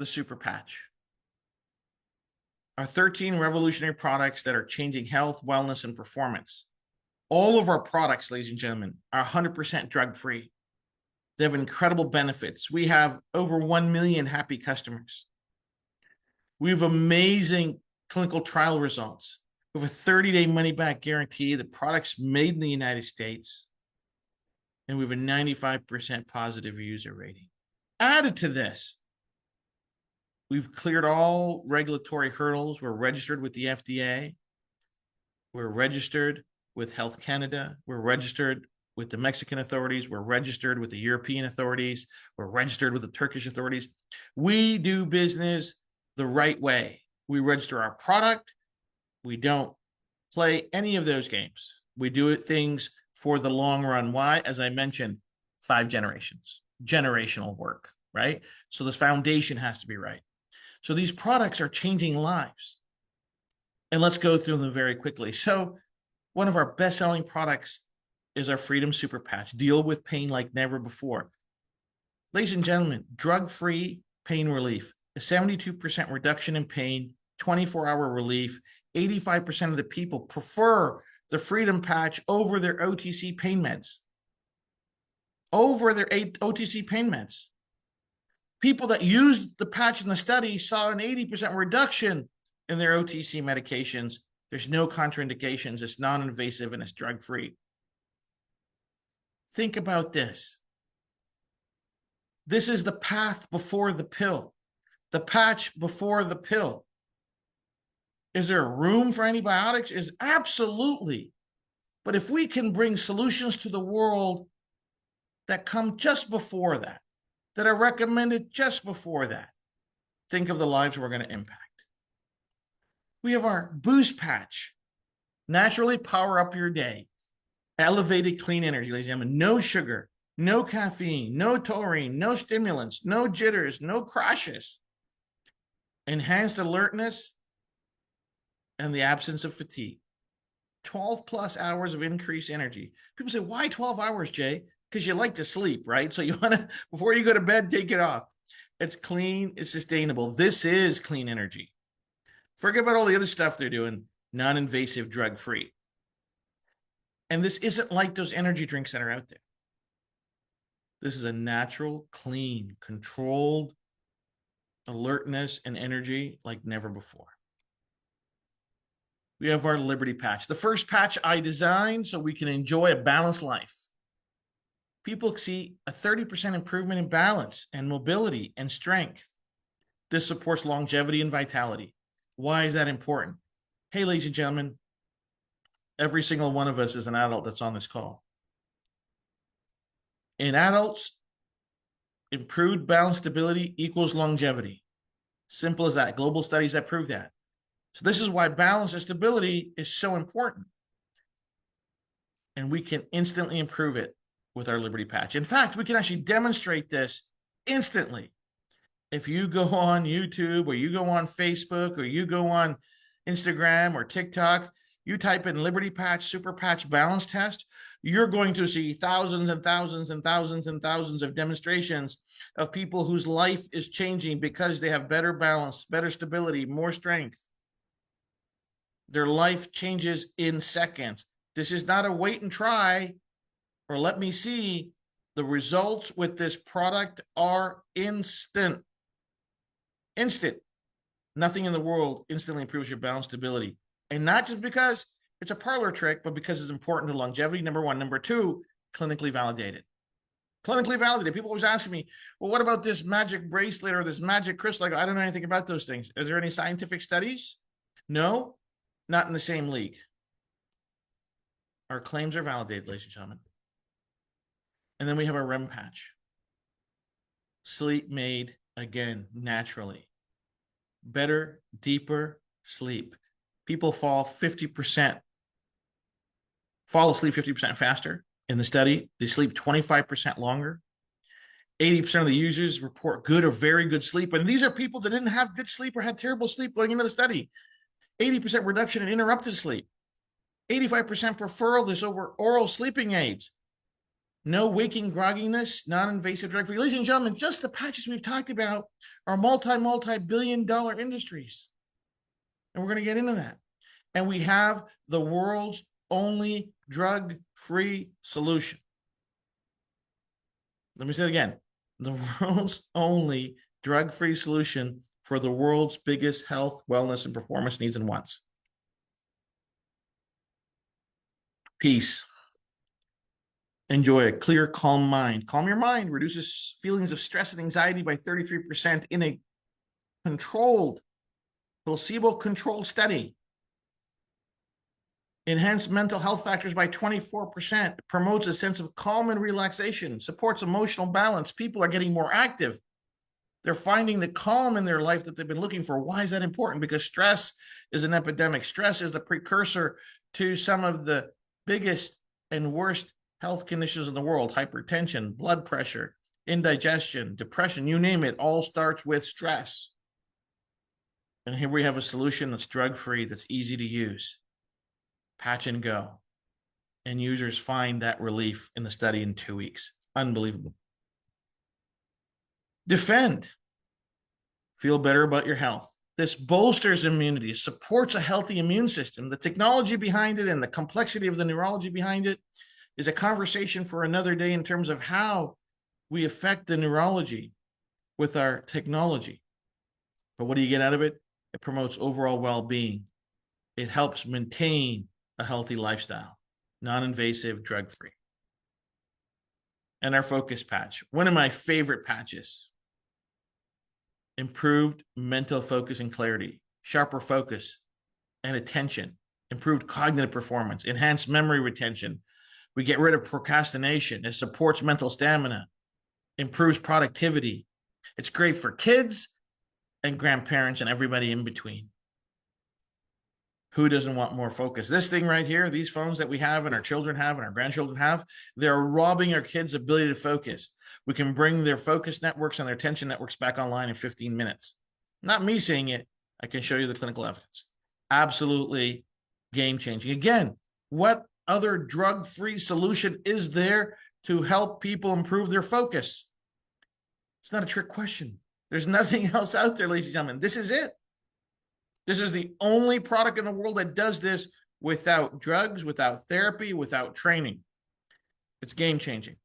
the SuperPatch. Our 13 revolutionary products that are changing health, wellness, and performance. All of our products, ladies and gentlemen, are 100% drug-free. They have incredible benefits. We have over 1 million happy customers. We have amazing clinical trial results. We have a 30-day money-back guarantee. The product's made in the United States. And we have a 95% positive user rating. Added to this, we've cleared all regulatory hurdles. We're registered with the FDA. We're registered with Health Canada. We're registered with the Mexican authorities. We're registered with the European authorities. We're registered with the Turkish authorities. We do business the right way. We register our product. We don't play any of those games. We do things for the long run. Why? As I mentioned, 5 generations, generational work, right? So this foundation has to be right. So these products are changing lives. And let's go through them very quickly. So one of our best-selling products is our Freedom SuperPatch. Deal with pain like never before. Ladies and gentlemen, drug-free pain relief, a 72% reduction in pain, 24-hour relief. 85% of the people prefer the Freedom Patch over their OTC pain meds. Over their OTC pain meds. People that used the patch in the study saw an 80% reduction in their OTC medications. There's no contraindications. It's non-invasive and it's drug-free. Think about this. This is the path before the pill. The patch before the pill. Is there room for antibiotics? Is absolutely. But if we can bring solutions to the world that come just before that, that are recommended just before that, think of the lives we're going to impact. We have our Boost Patch. Naturally power up your day. Elevated clean energy, ladies and gentlemen. No sugar, no caffeine, no taurine, no stimulants, no jitters, no crashes. Enhanced alertness and the absence of fatigue. 12 plus hours of increased energy. People say, why 12 hours, Jay? Because you like to sleep, right? So you want to, before you go to bed, take it off. It's clean, it's sustainable. This is clean energy. Forget about all the other stuff they're doing, non-invasive, drug-free. And this isn't like those energy drinks that are out there. This is a natural, clean, controlled alertness and energy like never before. We have our Liberty Patch, the first patch I designed so we can enjoy a balanced life. People see a 30% improvement in balance and mobility and strength. This supports longevity and vitality. Why is that important? Hey, ladies and gentlemen, every single one of us is an adult that's on this call. In adults, improved balance stability equals longevity. Simple as that. Global studies that prove that. So this is why balance and stability is so important. And we can instantly improve it with our Liberty Patch. In fact, we can actually demonstrate this instantly. If you go on YouTube or you go on Facebook or you go on Instagram or TikTok, you type in Liberty Patch, Super Patch Balance Test, you're going to see thousands and thousands and thousands and thousands of demonstrations of people whose life is changing because they have better balance, better stability, more strength. Their life changes in seconds. This is not a wait and try or let me see. The results with this product are instant. Instant. Nothing in the world instantly improves your balance stability. And not just because it's a parlor trick, but because it's important to longevity, number one. Number two, clinically validated. Clinically validated. People always ask me, well, what about this magic bracelet or this magic crystal? I go, I don't know anything about those things. Is there any scientific studies? No, not in the same league. Our claims are validated, ladies and gentlemen. And then we have our REM patch. Sleep made, again, naturally. Better, deeper sleep. People fall asleep 50% faster in the study. They sleep 25% longer. 80% of the users report good or very good sleep. And these are people that didn't have good sleep or had terrible sleep going into the study. 80% reduction in interrupted sleep. 85% prefer this over oral sleeping aids. No waking grogginess, non-invasive drug-free. Ladies and gentlemen, just the patches we've talked about are multi-billion-dollar industries. And we're going to get into that. And we have the world's only drug-free solution. Let me say it again. The world's only drug-free solution for the world's biggest health, wellness, and performance needs and wants. Peace. Enjoy a clear, calm mind. Calm your mind, reduces feelings of stress and anxiety by 33% in a controlled, placebo-controlled study. Enhance mental health factors by 24%, promotes a sense of calm and relaxation, supports emotional balance. People are getting more active. They're finding the calm in their life that they've been looking for. Why is that important? Because stress is an epidemic. Stress is the precursor to some of the biggest and worst health conditions in the world: hypertension, blood pressure, indigestion, depression, you name it, all starts with stress. And here we have a solution that's drug-free, that's easy to use. Patch and go. And users find that relief in the study in 2 weeks. Unbelievable. Defend. Feel better about your health. This bolsters immunity, supports a healthy immune system. The technology behind it and the complexity of the neurology behind it is a conversation for another day in terms of how we affect the neurology with our technology. But what do you get out of it? It promotes overall well-being. It helps maintain a healthy lifestyle, non-invasive, drug-free. And our focus patch, one of my favorite patches. Improved mental focus and clarity, sharper focus and attention, improved cognitive performance, enhanced memory retention. We get rid of procrastination. It supports mental stamina, improves productivity. It's great for kids and grandparents and everybody in between. Who doesn't want more focus? This thing right here, these phones that we have and our children have and our grandchildren have, they're robbing our kids' ability to focus. We can bring their focus networks and their attention networks back online in 15 minutes. Not me saying it. I can show you the clinical evidence. Absolutely game-changing. Again, what other drug-free solution is there to help people improve their focus? It's not a trick question. There's nothing else out there, ladies and gentlemen. This is it. This is the only product in the world that does this without drugs, without therapy, without training. It's game-changing.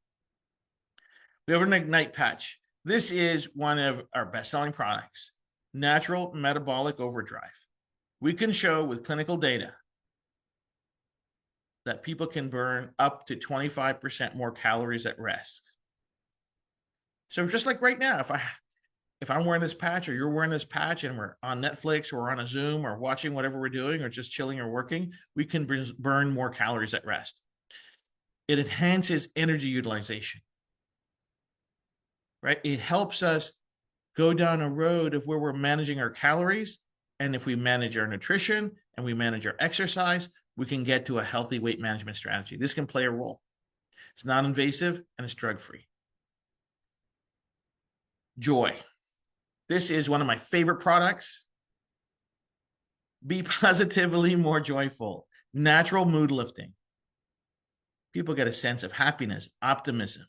We have an Ignite patch. This is one of our best-selling products, Natural Metabolic Overdrive. We can show with clinical data that people can burn up to 25% more calories at rest. So just like right now, if I'm wearing this patch or you're wearing this patch and we're on Netflix or on a Zoom or watching whatever we're doing or just chilling or working, we can burn more calories at rest. It enhances energy utilization, right? It helps us go down a road of where we're managing our calories. And if we manage our nutrition and we manage our exercise, we can get to a healthy weight management strategy. This can play a role. It's non-invasive and it's drug-free. Joy. This is one of my favorite products. Be positively more joyful. Natural mood lifting. People get a sense of happiness, optimism,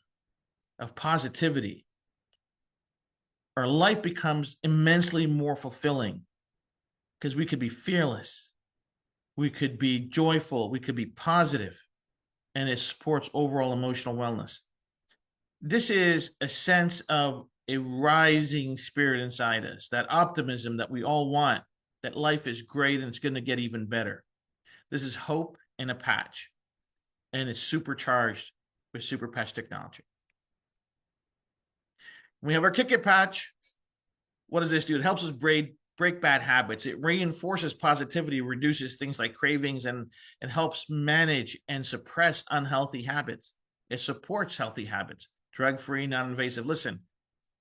of positivity. Our life becomes immensely more fulfilling because we could be fearless. We could be joyful. We could be positive, and it supports overall emotional wellness. This is a sense of a rising spirit inside us, that optimism that we all want, that life is great and it's going to get even better. This is hope in a patch, and it's supercharged with SuperPatch technology. We have our Kick It patch. What does this do? It helps us break bad habits. It reinforces positivity, reduces things like cravings, and helps manage and suppress unhealthy habits. It supports healthy habits, drug-free, non-invasive. Listen,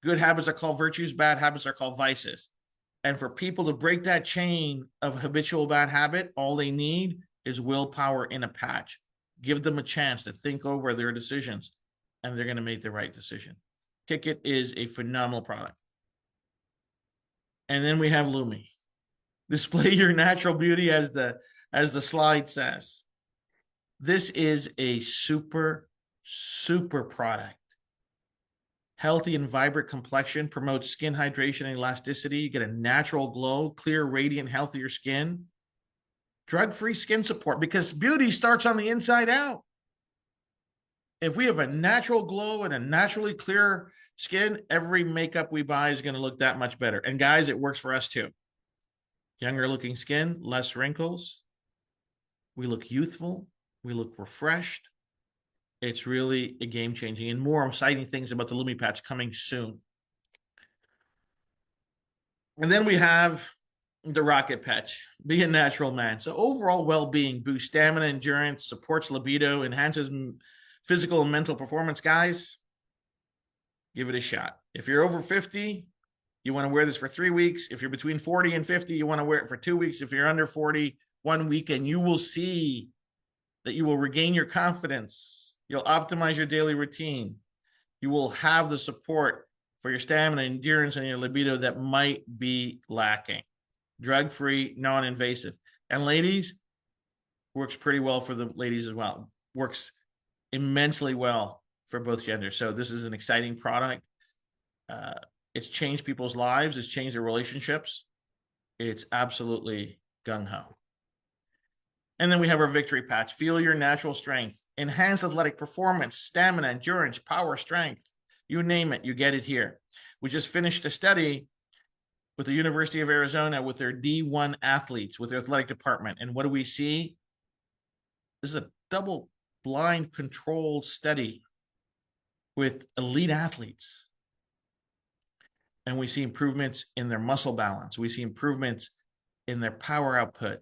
good habits are called virtues, bad habits are called vices. And for people to break that chain of habitual bad habit, all they need is willpower in a patch. Give them a chance to think over their decisions, and they're going to make the right decision. Kick It is a phenomenal product. And then we have Lumi. Display your natural beauty, as the slide says. This is a super super product. Healthy and vibrant complexion promotes skin hydration and elasticity. You get a natural glow, clear, radiant, healthier skin. Drug-free skin support, because beauty starts on the inside out. If we have a natural glow and a naturally clear skin, every makeup we buy is going to look that much better. And guys, it works for us too. Younger looking skin, less wrinkles. We look youthful. We look refreshed. It's really a game changing, and more exciting things about the SuperPatch coming soon. And then we have the Rocket Patch, be a natural man. So overall well-being, boosts stamina, endurance, supports libido, enhances physical and mental performance. Guys, give it a shot. If you're over 50, you want to wear this for 3 weeks. If you're between 40 and 50, you want to wear it for 2 weeks. If you're under 40, 1 week, and you will see that you will regain your confidence. You'll optimize your daily routine. You will have the support for your stamina, endurance, and your libido that might be lacking. Drug-free, non-invasive. And ladies, works pretty well for the ladies as well. Works immensely well for both genders. So this is an exciting product. It's changed people's lives. It's changed their relationships. It's absolutely gung-ho. And then we have our Victory Patch. Feel your natural strength. Enhanced athletic performance, stamina, endurance, power, strength. You name it, you get it here. We just finished a study with the University of Arizona with their D1 athletes, with their athletic department. And what do we see? This is a double-blind controlled study with elite athletes. And we see improvements in their muscle balance. We see improvements in their power output,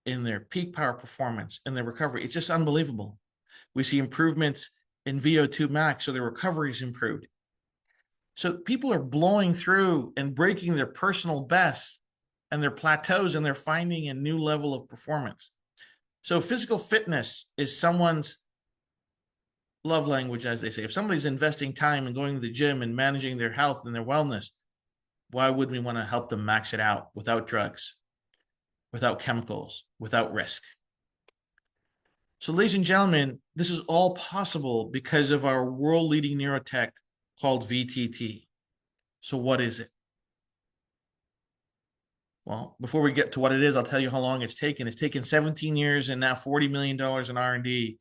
in their peak power performance, in their recovery. It's just unbelievable. We see improvements in VO2 max, so their recovery is improved. So people are blowing through and breaking their personal bests and their plateaus, and they're finding a new level of performance. So physical fitness is someone's love language, as they say. If somebody's investing time in going to the gym and managing their health and their wellness, why would we want to help them max it out without drugs, without chemicals, without risk? So ladies and gentlemen, this is all possible because of our world-leading neurotech called VTT. So what is it? Well, before we get to what it is, I'll tell you how long it's taken. It's taken 17 years and now $40 million in R&D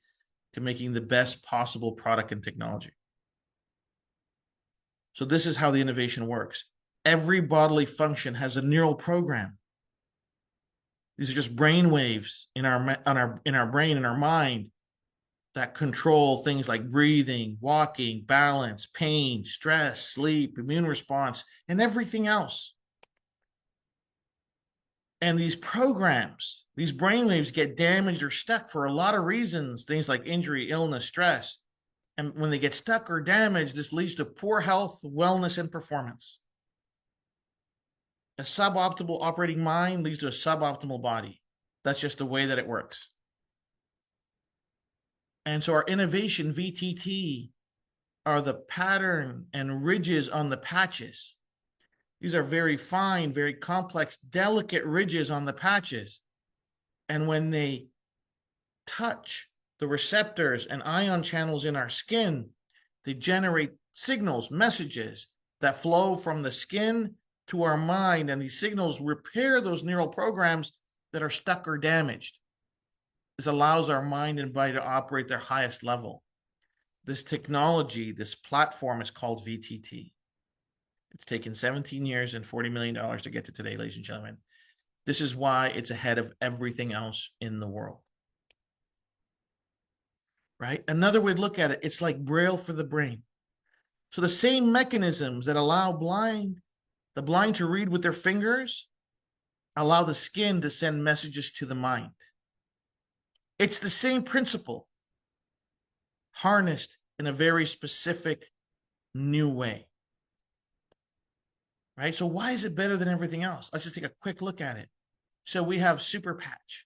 to making the best possible product and technology. So this is how the innovation works. Every bodily function has a neural program. These are just brain waves in our brain, in our mind, that control things like breathing, walking, balance, pain, stress, sleep, immune response, and everything else. And these programs, these brain waves get damaged or stuck for a lot of reasons, things like injury, illness, stress. And when they get stuck or damaged, this leads to poor health, wellness, and performance. A suboptimal operating mind leads to a suboptimal body. That's just the way that it works. And so our innovation, VTT, are the pattern and ridges on the patches. These are very fine, very complex, delicate ridges on the patches. And when they touch the receptors and ion channels in our skin, they generate signals, messages that flow from the skin to our mind, and these signals repair those neural programs that are stuck or damaged. This allows our mind and body to operate their highest level. This technology, this platform is called VTT. It's taken 17 years and $40 million to get to today, ladies and gentlemen. This is why it's ahead of everything else in the world. Right? Another way to look at it, it's like Braille for the brain. So the same mechanisms that allow the blind to read with their fingers allow the skin to send messages to the mind. It's the same principle, harnessed in a very specific new way. Right? So why is it better than everything else? Let's just take a quick look at it. So we have SuperPatch.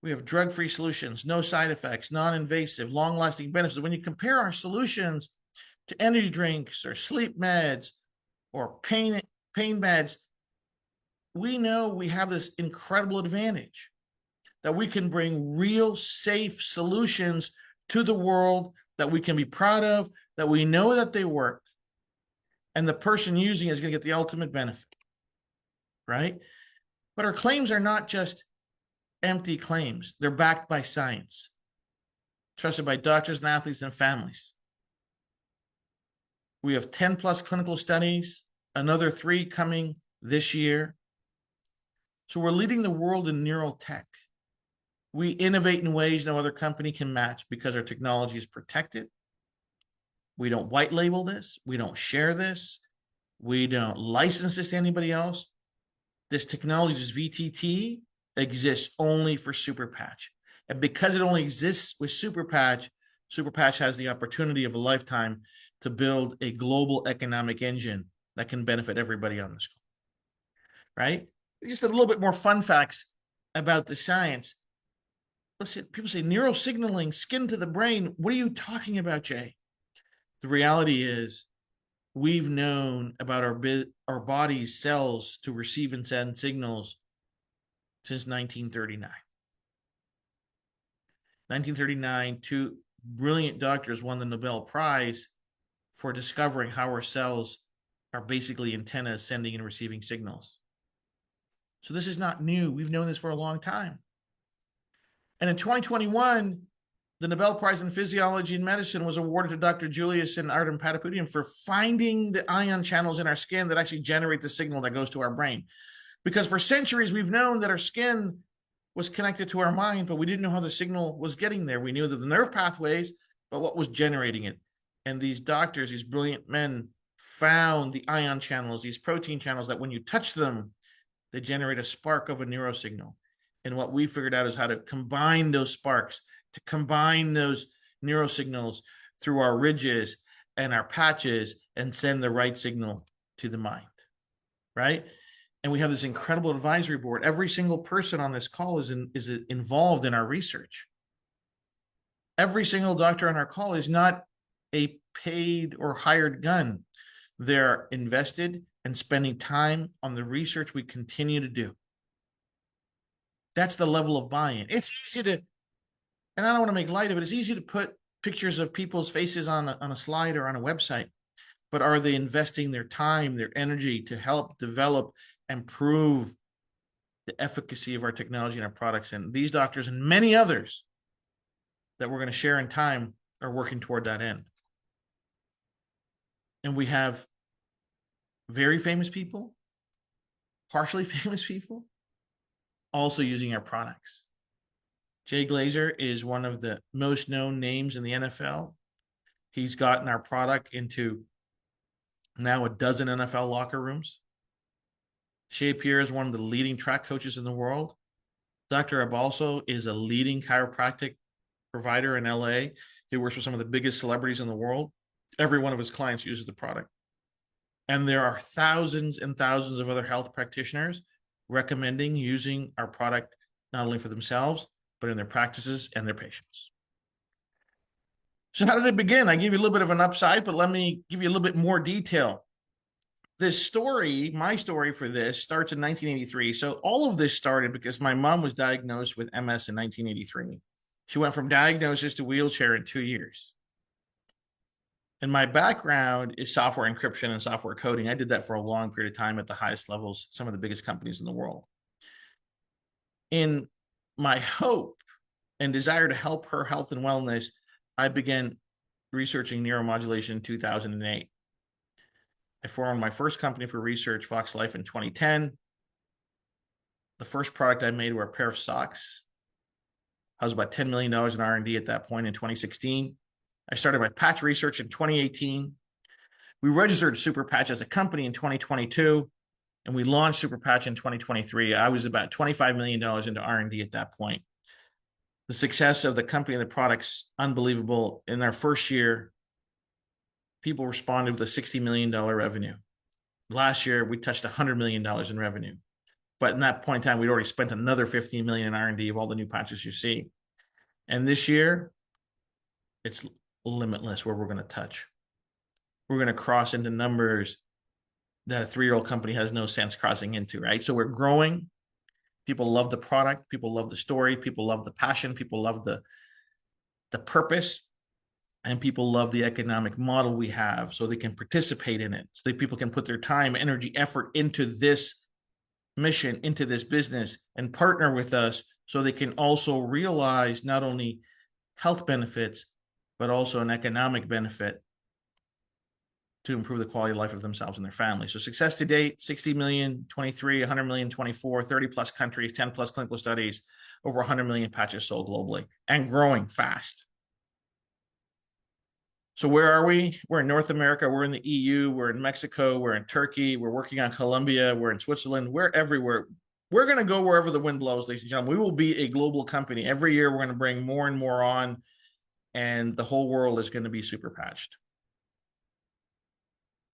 We have drug-free solutions, no side effects, non-invasive, long-lasting benefits. When you compare our solutions to energy drinks or sleep meds or pain meds, we know we have this incredible advantage that we can bring real safe solutions to the world that we can be proud of, that we know that they work, and the person using it is going to get the ultimate benefit, right? But our claims are not just empty claims. They're backed by science, trusted by doctors and athletes and families. We have 10 plus clinical studies, another 3 coming this year. So we're leading the world in neural tech. We innovate in ways no other company can match because our technology is protected. We don't white label this. We don't share this. We don't license this to anybody else. This technology, this VTT, exists only for SuperPatch. And because it only exists with SuperPatch, SuperPatch has the opportunity of a lifetime to build a global economic engine that can benefit everybody on this call, right? Just a little bit more fun facts about the science. Listen, people say neurosignaling, skin to the brain. What are you talking about, Jay? The reality is we've known about our body's cells to receive and send signals since 1939. 1939, 2 brilliant doctors won the Nobel Prize for discovering how our cells are basically antennas sending and receiving signals. So this is not new. We've known this for a long time. And in 2021, the Nobel Prize in Physiology and Medicine was awarded to Dr. Julius and Artem Pataputian for finding the ion channels in our skin that actually generate the signal that goes to our brain. Because for centuries, we've known that our skin was connected to our mind, but we didn't know how the signal was getting there. We knew that the nerve pathways, but what was generating it? And these doctors, these brilliant men, found the ion channels, these protein channels that when you touch them, they generate a spark of a neurosignal. And what we figured out is how to combine those sparks, to combine those neurosignals through our ridges and our patches and send the right signal to the mind, right? And we have this incredible advisory board. Every single person on this call is involved in our research. Every single doctor on our call is not a paid or hired gun. They're invested and spending time on the research we continue to do. That's the level of buy-in. It's easy to, and I don't want to make light of it, it's easy to put pictures of people's faces on a slide or on a website, but are they investing their time, their energy to help develop and prove the efficacy of our technology and our products? And these doctors and many others that we're going to share in time are working toward that end. And we have very famous people, partially famous people, also using our products. Jay Glazer is one of the most known names in the NFL. He's gotten our product into now a dozen NFL locker rooms. Shea Pierre is one of the leading track coaches in the world. Dr. Abalso is a leading chiropractic provider in LA. He works with some of the biggest celebrities in the world. Every one of his clients uses the product. And there are thousands and thousands of other health practitioners recommending using our product not only for themselves, but in their practices and their patients. So how did it begin? I gave you a little bit of an upside, but let me give you a little bit more detail. This story, my story for this, starts in 1983. So all of this started because my mom was diagnosed with MS in 1983. She went from diagnosis to wheelchair in 2 years. And my background is software encryption and software coding. I did that for a long period of time at the highest levels, some of the biggest companies in the world. In my hope and desire to help her health and wellness, I began researching neuromodulation in 2008. I formed my first company for research, Fox Life, in 2010. The first product I made were a pair of socks. I was about $10 million in R&D at that point in 2016. I started my patch research in 2018. We registered SuperPatch as a company in 2022, and we launched SuperPatch in 2023. I was about $25 million into R&D at that point. The success of the company and the product's unbelievable. In our first year, people responded with a $60 million revenue. Last year, we touched $100 million in revenue. But in that point in time, we'd already spent another $15 million in R&D of all the new patches you see. And this year, it's limitless where we're going to touch. We're going to cross into numbers that a 3-year-old company has no sense crossing into, right? So we're growing. People love the product. People love the story. People love the passion. People love the the purpose, and people love the economic model we have, so they can participate in it, so that people can put their time, energy, effort into this mission, into this business, and partner with us, so they can also realize not only health benefits, but also an economic benefit to improve the quality of life of themselves and their families. So success to date, 60 million, 23, 100 million, 24, 30 plus countries, 10 plus clinical studies, over 100 million patches sold globally, and growing fast. So where are we? We're in North America. We're in the EU. We're in Mexico. We're in Turkey. We're working on Colombia. We're in Switzerland. We're everywhere. We're going to go wherever the wind blows, ladies and gentlemen. We will be a global company. Every year, we're going to bring more and more on, and the whole world is going to be super patched.